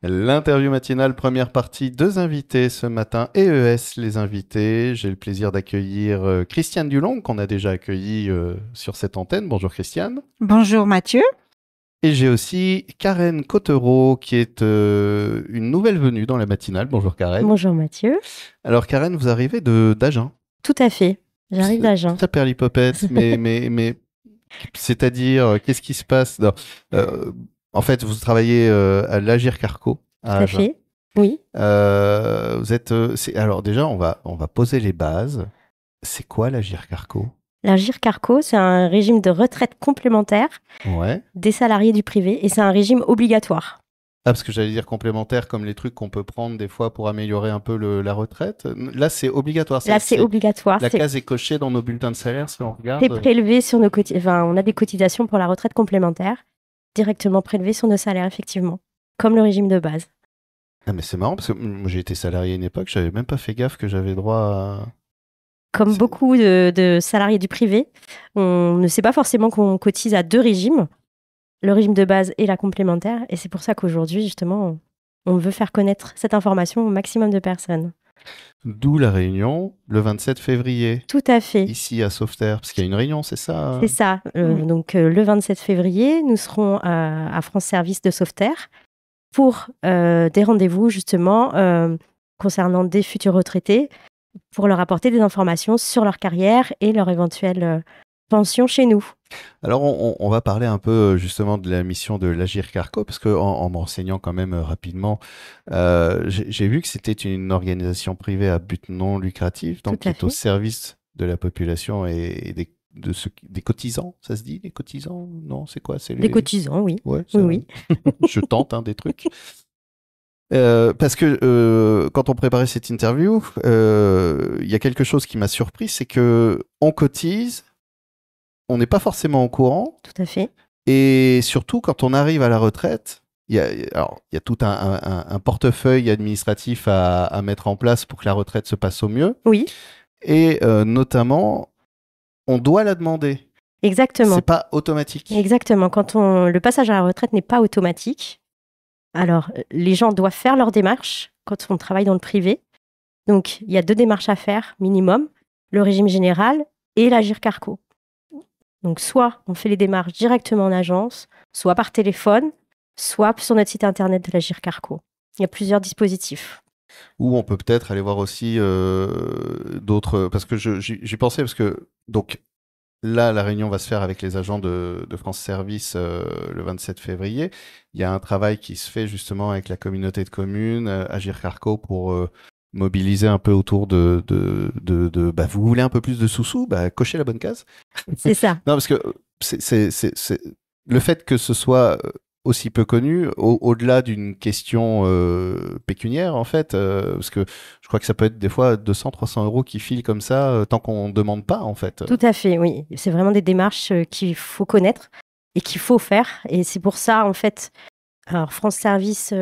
L'interview matinale, première partie, deux invités ce matin, EES les invités. J'ai le plaisir d'accueillir Christiane Dulong, qu'on a déjà accueilli sur cette antenne. Bonjour Christiane. Bonjour Mathieu. Et j'ai aussi Karen Cottereau, qui est une nouvelle venue dans la matinale. Bonjour Karen. Bonjour Mathieu. Alors Karen, vous arrivez d'Agen. Tout à fait. J'arrive d'Agen. Ça perlipopette, mais c'est-à-dire, qu'est-ce qui se passe? Non, en fait, vous travaillez à l'Agir Carco à Tout à Agen. fait. Oui. Vous êtes, alors déjà, on va poser les bases. C'est quoi l'Agir Carco? L'Agir Carco, c'est un régime de retraite complémentaire Ouais. des salariés du privé et c'est un régime obligatoire. Ah, parce que j'allais dire complémentaire comme les trucs qu'on peut prendre des fois pour améliorer un peu la retraite. Là, c'est obligatoire. Là, c'est obligatoire. La case est cochée dans nos bulletins de salaire, si on regarde. C'est prélevé sur nos on a des cotisations pour la retraite complémentaire directement prélevées sur nos salaires, effectivement, comme le régime de base. Ah, mais c'est marrant parce que moi, j'ai été salarié à une époque, j'avais même pas fait gaffe que j'avais droit à... Comme beaucoup de salariés du privé, on ne sait pas forcément qu'on cotise à deux régimes, le régime de base et la complémentaire. Et c'est pour ça qu'aujourd'hui, justement, on veut faire connaître cette information au maximum de personnes. D'où la réunion le 27 février. Tout à fait. Ici à Sauveterre, parce qu'il y a une réunion, c'est ça? C'est ça. Donc le 27 février, nous serons à France Service de Sauveterre pour des rendez-vous justement concernant des futurs retraités pour leur apporter des informations sur leur carrière et leur éventuelle pension chez nous. Alors, on va parler un peu justement de la mission de l'Agir Carco, parce qu'en me renseignant quand même rapidement, j'ai vu que c'était une organisation privée à but non lucratif, donc qui est au service de la population et des cotisants, ça se dit, les cotisants? Non, c'est quoi? Des cotisants, oui. Ouais, oui. Je tente des trucs. Parce que quand on préparait cette interview, il y a quelque chose qui m'a surpris, c'est que on cotise, on n'est pas forcément au courant. Tout à fait. Et surtout, quand on arrive à la retraite, il y a tout un portefeuille administratif à mettre en place pour que la retraite se passe au mieux. Oui. Et notamment, on doit la demander. Exactement. C'est pas automatique. Exactement. Le passage à la retraite n'est pas automatique. Alors, les gens doivent faire leurs démarches quand on travaille dans le privé. Donc, il y a deux démarches à faire minimum, le régime général et l'Agir Carco. Donc, soit on fait les démarches directement en agence, soit par téléphone, soit sur notre site internet de l'Agir Carco. Il y a plusieurs dispositifs. Ou on peut peut-être aller voir aussi d'autres... Parce que j'y pensais, parce que... Donc, là, la réunion va se faire avec les agents de France Service le 27 février. Il y a un travail qui se fait justement avec la communauté de communes, Agir Carco, pour mobiliser un peu autour bah, vous voulez un peu plus de sous-sous, bah, cochez la bonne case. C'est ça. Non, parce que c'est le fait que ce soit aussi peu connu, au-delà d'une question pécuniaire, en fait, parce que je crois que ça peut être des fois 200, 300 euros qui filent comme ça, tant qu'on ne demande pas, en fait. Tout à fait, oui. C'est vraiment des démarches qu'il faut connaître et qu'il faut faire. Et c'est pour ça, en fait, alors France Service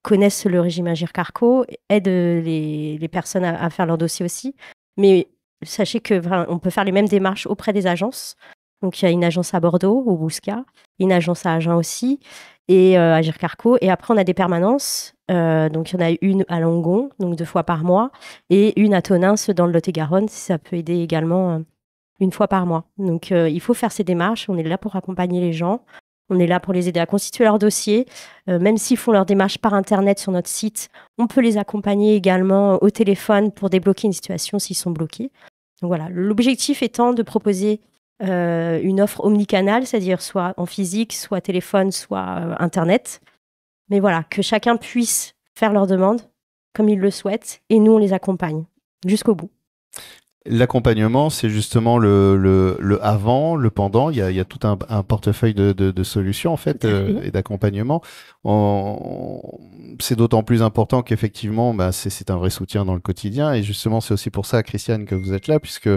connaissent le régime Agir Carco, aident les personnes à faire leur dossier aussi. Mais sachez qu'on peut faire les mêmes démarches auprès des agences. Donc, il y a une agence à Bordeaux, au Bouscat, une agence à Agen aussi, et Agir Carco. Et après, on a des permanences. Donc, il y en a une à Langon, donc 2 fois par mois, et une à Tonins dans le Lot-et-Garonne, si ça peut aider également 1 fois par mois. Donc, il faut faire ces démarches. On est là pour accompagner les gens. On est là pour les aider à constituer leur dossier. Même s'ils font leur démarche par Internet sur notre site, on peut les accompagner également au téléphone pour débloquer une situation s'ils sont bloqués. Donc voilà, l'objectif étant de proposer une offre omnicanale, c'est-à-dire soit en physique, soit téléphone, soit Internet. Mais voilà, que chacun puisse faire leur demande comme il le souhaite et nous, on les accompagne jusqu'au bout. L'accompagnement, c'est justement le avant, le pendant. Il y a tout un portefeuille de solutions, en fait, et d'accompagnement. C'est d'autant plus important qu'effectivement, bah, c'est un vrai soutien dans le quotidien. Et justement, c'est aussi pour ça, Christiane, que vous êtes là, puisque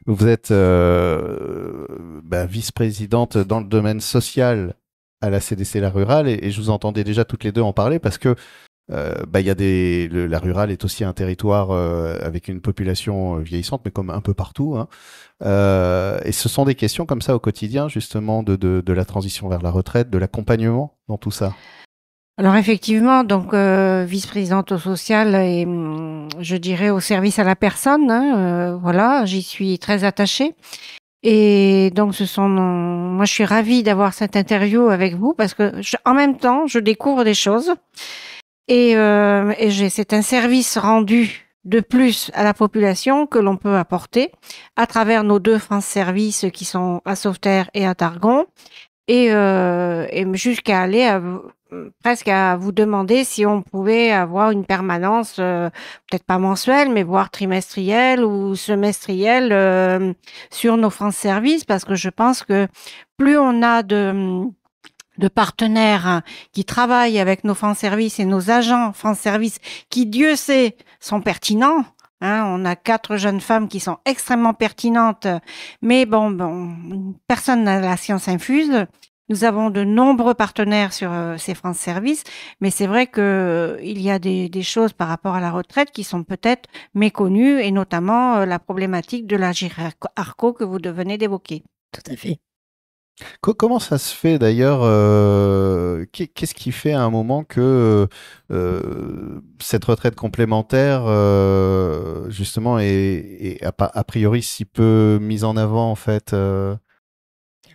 vous êtes bah, vice-présidente dans le domaine social à la CDC La Rurale. Et je vous entendais déjà toutes les deux en parler, parce que bah, la rurale est aussi un territoire avec une population vieillissante, mais comme un peu partout. Hein. Et ce sont des questions comme ça au quotidien, justement, de la transition vers la retraite, de l'accompagnement dans tout ça. Alors effectivement, donc vice-présidente au social et je dirais au service à la personne, hein, voilà, j'y suis très attachée. Et donc moi je suis ravie d'avoir cette interview avec vous parce que en même temps je découvre des choses et c'est un service rendu de plus à la population que l'on peut apporter à travers nos 2 France Service qui sont à Sauveterre et à Targon. Et jusqu'à aller presque à vous demander si on pouvait avoir une permanence, peut-être pas mensuelle, mais voire trimestrielle ou semestrielle sur nos France Service, parce que je pense que plus on a de partenaires qui travaillent avec nos France Service et nos agents France Service, qui Dieu sait sont pertinents. Hein, on a 4 jeunes femmes qui sont extrêmement pertinentes, mais bon, personne n'a la science infuse. Nous avons de nombreux partenaires sur ces France Service, mais c'est vrai que il y a des choses par rapport à la retraite qui sont peut-être méconnues, et notamment la problématique de l'Agir Carco que vous venez d'évoquer. Tout à fait. Comment ça se fait d'ailleurs qu'est-ce qui fait à un moment que cette retraite complémentaire, justement, est a priori si peu mise en avant en fait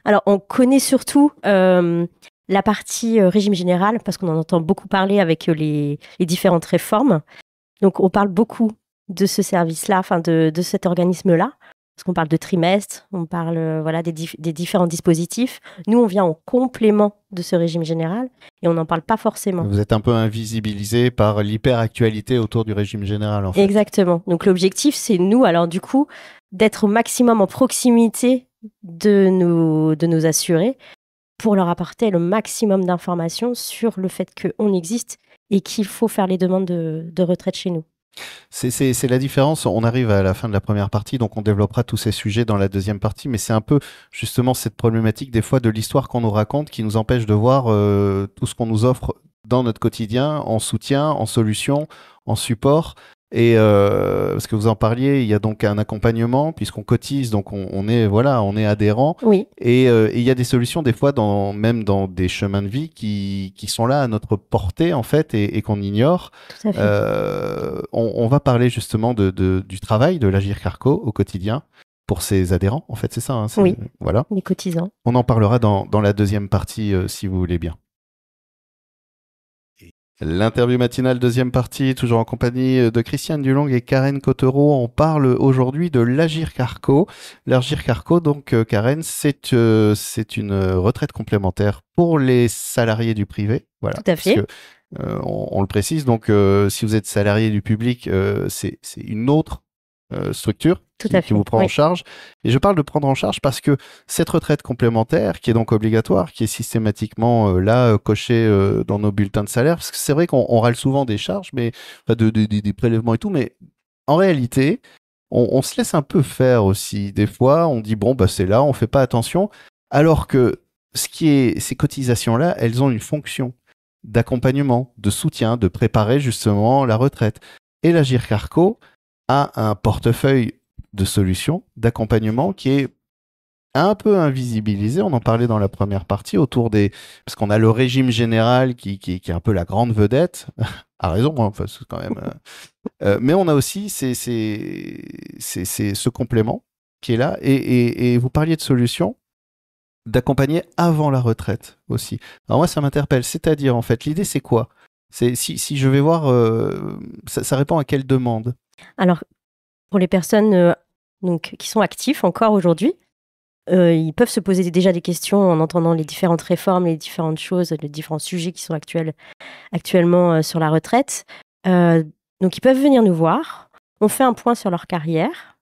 Alors, on connaît surtout la partie régime général parce qu'on en entend beaucoup parler avec les différentes réformes. Donc, on parle beaucoup de ce service-là, enfin de cet organisme-là. Parce qu'on parle de trimestre, on parle voilà, des différents dispositifs. Nous, on vient en complément de ce régime général et on n'en parle pas forcément. Vous êtes un peu invisibilisé par l'hyperactualité autour du régime général, en fait. Exactement. Donc l'objectif, c'est nous, alors du coup, d'être au maximum en proximité de nos assurés pour leur apporter le maximum d'informations sur le fait qu'on existe et qu'il faut faire les demandes de retraite chez nous. C'est la différence. On arrive à la fin de la première partie, donc on développera tous ces sujets dans la deuxième partie, mais c'est un peu justement cette problématique des fois de l'histoire qu'on nous raconte qui nous empêche de voir tout ce qu'on nous offre dans notre quotidien, en soutien, en solution, en support. Et parce que vous en parliez, il y a donc un accompagnement puisqu'on cotise, donc on est adhérent. Oui. Et il y a des solutions des fois même dans des chemins de vie qui sont là à notre portée en fait et qu'on ignore. Tout à fait. On va parler justement du travail de l'Agir Carco au quotidien pour ses adhérents. En fait, c'est ça. Hein, oui. Voilà. Les cotisants. On en parlera dans la deuxième partie si vous voulez bien. L'interview matinale, deuxième partie, toujours en compagnie de Christiane Dulong et Karen Cottereau. On parle aujourd'hui de l'Agir Carco. L'Agir Carco, donc Karen, c'est une retraite complémentaire pour les salariés du privé. Voilà. Tout à fait. Parce que, on le précise, donc si vous êtes salarié du public, c'est une autre structure qui vous prend en charge. Et je parle de prendre en charge parce que cette retraite complémentaire, qui est donc obligatoire, qui est systématiquement cochée dans nos bulletins de salaire, parce que c'est vrai qu'on râle souvent des charges, mais des prélèvements et tout, mais en réalité, on se laisse un peu faire aussi. Des fois, on dit bon, bah c'est là, on fait pas attention, alors que ces cotisations-là, elles ont une fonction d'accompagnement, de soutien, de préparer justement la retraite. Et l'Agir Carco a un portefeuille de solutions, d'accompagnement qui est un peu invisibilisé. On en parlait dans la première partie autour parce qu'on a le régime général qui est un peu la grande vedette. À raison, hein, enfin, c'est quand même. Mais on a aussi ce complément qui est là. Et vous parliez de solutions, d'accompagner avant la retraite aussi. Alors moi, ça m'interpelle. C'est-à-dire, en fait, l'idée, c'est quoi? Si je vais voir, ça répond à quelle demande? Alors, pour les personnes qui sont actifs encore aujourd'hui, ils peuvent se poser déjà des questions en entendant les différentes réformes, les différentes choses, les différents sujets qui sont actuellement sur la retraite. Donc, ils peuvent venir nous voir. On fait un point sur leur carrière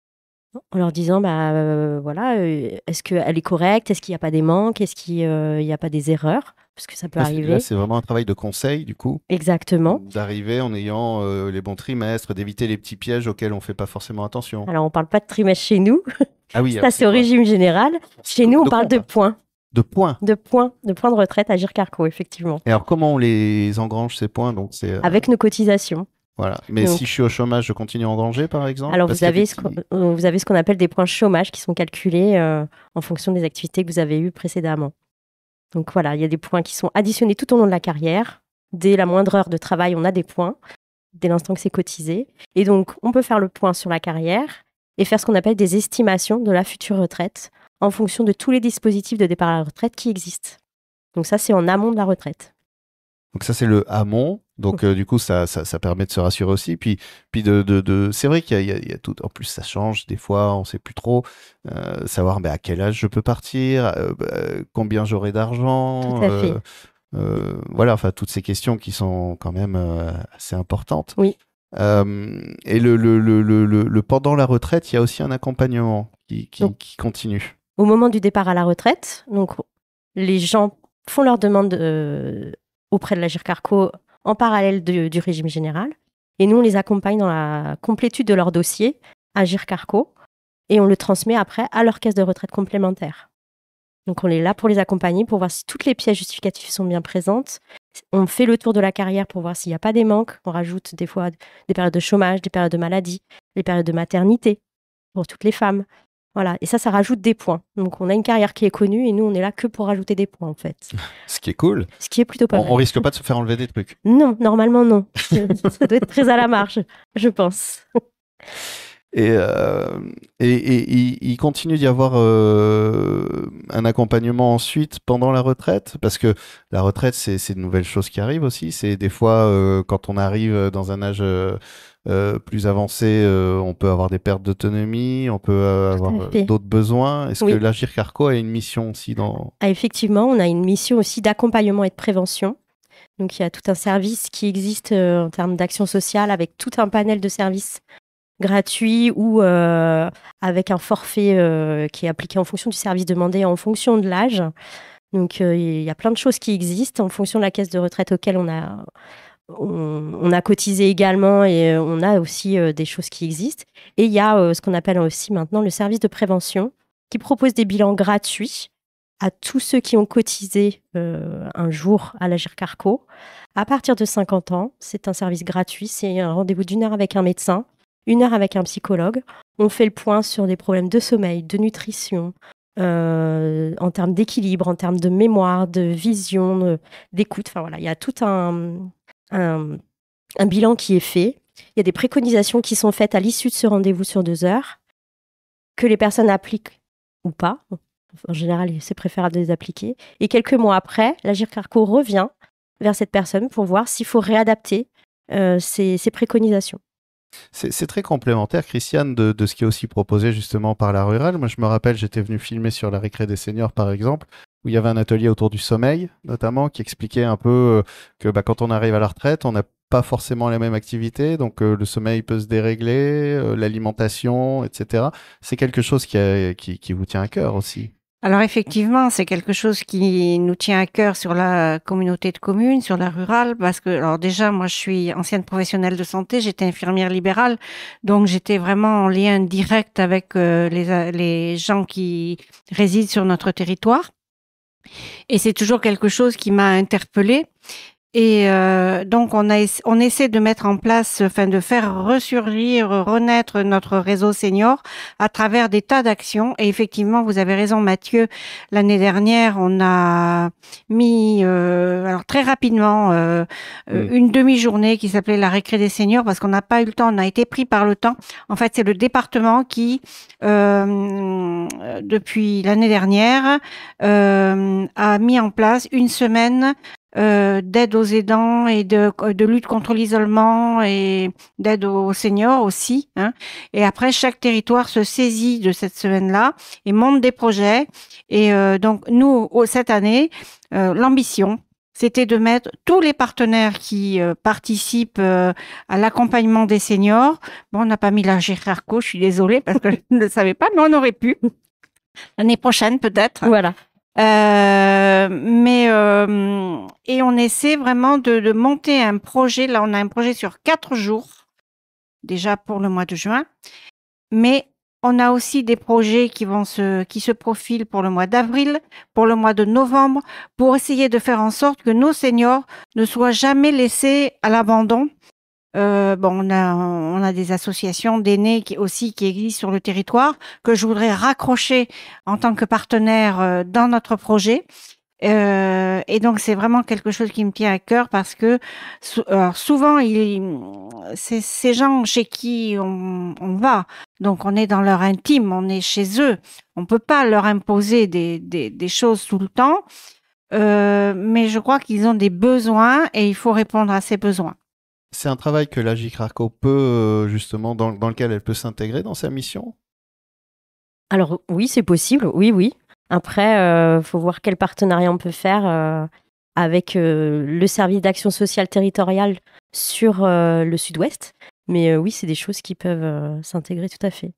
en leur disant, est-ce qu'elle est correcte? Est-ce qu'il n'y a pas des manques? Est-ce qu'il n'y a pas des erreurs? Parce que ça peut arriver. Là, c'est vraiment un travail de conseil, du coup. Exactement. D'arriver en ayant les bons trimestres, d'éviter les petits pièges auxels on ne fait pas forcément attention. Alors, on ne parle pas de trimestre chez nous. Ah oui. Ça, c'est au régime général. Chez nous, on parle de points. De points. De points de retraite à Agir Carco, effectivement. Et alors, comment on les engrange, ces points? Donc, avec nos cotisations. Voilà. Mais donc, si je suis au chômage, je continue à engranger, par exemple? Alors, vous avez ce qu'on appelle des points chômage qui sont calculés en fonction des activités que vous avez eues précédemment. Donc voilà, il y a des points qui sont additionnés tout au long de la carrière. Dès la moindre heure de travail, on a des points, dès l'instant que c'est cotisé. Et donc, on peut faire le point sur la carrière et faire ce qu'on appelle des estimations de la future retraite en fonction de tous les dispositifs de départ à la retraite qui existent. Donc ça, c'est en amont de la retraite. Donc ça, c'est le amont. Donc du coup, ça permet de se rassurer aussi. Puis c'est vrai qu'il y a tout. En plus, ça change. Des fois, on ne sait plus trop savoir à quel âge je peux partir, combien j'aurai d'argent. Tout à fait. Voilà, enfin, toutes ces questions qui sont quand même assez importantes. Oui. Et le pendant la retraite, il y a aussi un accompagnement qui continue. Au moment du départ à la retraite, donc les gens font leur demande auprès de l'Agirc Arrco en parallèle du régime général. Et nous, on les accompagne dans la complétude de leur dossier Agirc Arrco et on le transmet après à leur caisse de retraite complémentaire. Donc, on est là pour les accompagner, pour voir si toutes les pièces justificatives sont bien présentes. On fait le tour de la carrière pour voir s'il n'y a pas des manques. On rajoute des fois des périodes de chômage, des périodes de maladie, des périodes de maternité pour toutes les femmes. Voilà, et ça rajoute des points. Donc, on a une carrière qui est connue et nous, on est là que pour rajouter des points, en fait. Ce qui est cool. Ce qui est plutôt pas mal. On risque pas de se faire enlever des trucs. Non, normalement, non. Ça doit être très à la marge, je pense. Et il continue d'y avoir un accompagnement ensuite pendant la retraite, parce que la retraite, c'est de nouvelles choses qui arrivent aussi. C'est des fois, quand on arrive dans un âge plus avancé, on peut avoir des pertes d'autonomie, on peut avoir d'autres besoins. Est-ce que l'Agirc Arrco a une mission aussi dans... Effectivement, on a une mission aussi d'accompagnement et de prévention. Donc, il y a tout un service qui existe en termes d'action sociale avec tout un panel de services gratuits ou avec un forfait qui est appliqué en fonction du service demandé, en fonction de l'âge. Donc, il y a plein de choses qui existent en fonction de la caisse de retraite auquel on a cotisé également et on a aussi des choses qui existent. Et il y a ce qu'on appelle aussi maintenant le service de prévention qui propose des bilans gratuits à tous ceux qui ont cotisé un jour à l'Agirc Arrco. À partir de 50 ans, c'est un service gratuit, c'est un rendez-vous d'1 heure avec un médecin, 1 heure avec un psychologue. On fait le point sur des problèmes de sommeil, de nutrition, en termes d'équilibre, en termes de mémoire, de vision, d'écoute. Enfin voilà, il y a tout un bilan qui est fait. Il y a des préconisations qui sont faites à l'issue de ce rendez-vous sur 2 heures, que les personnes appliquent ou pas. En général, c'est préférable de les appliquer. Et quelques mois après, l'Agirc Arrco revient vers cette personne pour voir s'il faut réadapter ces préconisations. C'est très complémentaire, Christiane, de ce qui est aussi proposé justement par la rurale. Moi, je me rappelle, j'étais venu filmer sur la récré des seniors, par exemple, où il y avait un atelier autour du sommeil, notamment, qui expliquait un peu que quand on arrive à la retraite, on n'a pas forcément la même activité, donc le sommeil peut se dérégler, l'alimentation, etc. C'est quelque chose qui vous tient à cœur aussi. Alors effectivement, c'est quelque chose qui nous tient à cœur sur la communauté de communes, sur la rurale, parce que alors déjà, moi je suis ancienne professionnelle de santé, j'étais infirmière libérale, donc j'étais vraiment en lien direct avec les gens qui résident sur notre territoire. Et c'est toujours quelque chose qui m'a interpellée. Et donc on essaie de mettre en place, enfin de faire ressurgir, renaître notre réseau senior à travers des tas d'actions. Et effectivement, vous avez raison, Mathieu. L'année dernière, on a mis, alors très rapidement, une demi-journée qui s'appelait la récré des seniors parce qu'on n'a pas eu le temps, on a été pris par le temps. En fait, c'est le département qui, depuis l'année dernière, a mis en place une semaine d'aide aux aidants et de lutte contre l'isolement et d'aide aux seniors aussi. Hein. Et après, chaque territoire se saisit de cette semaine-là et monte des projets. Et donc, nous, cette année, l'ambition, c'était de mettre tous les partenaires qui participent à l'accompagnement des seniors. Bon, on n'a pas mis l'Agirc Arrco, je suis désolée parce que je ne le savais pas, mais on aurait pu. L'année prochaine, peut-être. Voilà. Et on essaie vraiment de monter un projet. Là, on a un projet sur 4 jours, déjà pour le mois de juin. Mais on a aussi des projets qui se profilent pour le mois d'avril, pour le mois de novembre, pour essayer de faire en sorte que nos seniors ne soient jamais laissés à l'abandon. On a des associations d'aînés qui existent sur le territoire que je voudrais raccrocher en tant que partenaire dans notre projet. Et donc c'est vraiment quelque chose qui me tient à cœur parce que alors souvent c'est ces gens chez qui on va, donc on est dans leur intime, on est chez eux, on peut pas leur imposer des choses tout le temps, mais je crois qu'ils ont des besoins et il faut répondre à ces besoins. C'est un travail que l'Agir Carco peut, justement, dans lequel elle peut s'intégrer dans sa mission? Alors oui, c'est possible, oui. Après, faut voir quel partenariat on peut faire avec le service d'action sociale territoriale sur le sud-ouest. Mais oui, c'est des choses qui peuvent s'intégrer tout à fait.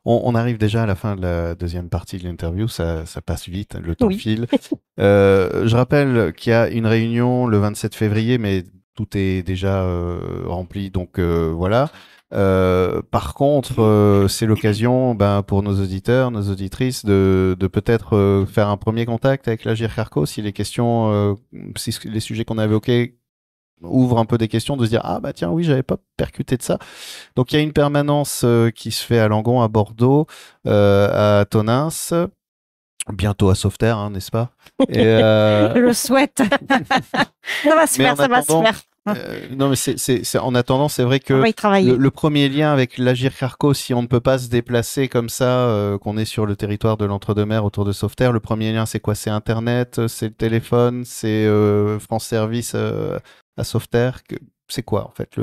On arrive déjà à la fin de la deuxième partie de l'interview, ça passe vite, le temps Oui. file. Je rappelle qu'il y a une réunion le 27 février, mais tout est déjà rempli, donc voilà. Par contre, c'est l'occasion pour nos auditeurs, nos auditrices de peut-être faire un premier contact avec l'Agir Carco si les questions, si les sujets qu'on a évoqués ouvrent un peu des questions, de se dire ah bah tiens oui, j'avais pas percuté de ça. Donc il y a une permanence qui se fait à Langon, à Bordeaux, à Tonins, bientôt à Sauveterre, hein, n'est-ce pas? Et Je le souhaite. Ça va se mais faire, en ça va se attendant, faire. non, mais en attendant, c'est vrai On que va y travailler. le premier lien avec l'Agir Carco, si on ne peut pas se déplacer comme ça, qu'on est sur le territoire de l'Entre-deux-Mers autour de Sauveterre, le premier lien, c'est quoi? C'est Internet, c'est le téléphone, c'est France Service à Sauveterre. C'est quoi, en fait,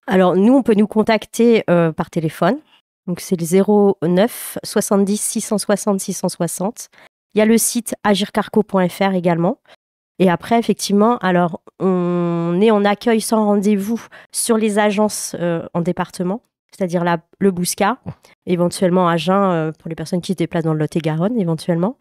Alors, nous, on peut nous contacter par téléphone. Donc, c'est le 09 70 660 660. Il y a le site agircarco.fr également. Et après, effectivement, alors, on est en accueil sans rendez-vous sur les agences en département, c'est-à-dire le Bouscat, éventuellement Agen pour les personnes qui se déplacent dans le Lot-et-Garonne, éventuellement.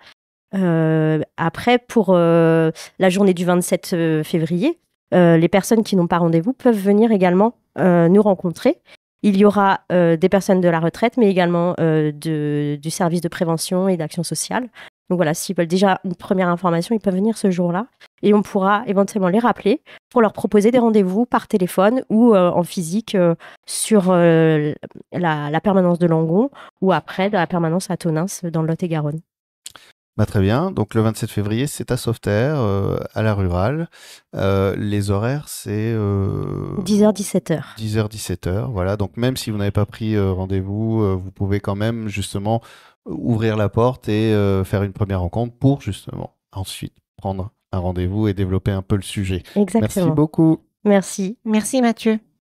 Après, pour la journée du 27 février, les personnes qui n'ont pas rendez-vous peuvent venir également nous rencontrer. Il y aura des personnes de la retraite, mais également du service de prévention et d'action sociale. Donc voilà, s'ils veulent déjà une première information, ils peuvent venir ce jour-là et on pourra éventuellement les rappeler pour leur proposer des rendez-vous par téléphone ou en physique sur la permanence de Langon ou après de la permanence à Tonins dans le Lot-et-Garonne. Bah, très bien. Donc le 27 février, c'est à Sauveterre, à la rurale. Les horaires, c'est 10h, 17h. 10h, 17h. Voilà. Donc même si vous n'avez pas pris rendez-vous, vous pouvez quand même justement ouvrir la porte et faire une première rencontre pour justement ensuite prendre un rendez-vous et développer un peu le sujet. Exactement. Merci beaucoup. Merci. Merci Mathieu.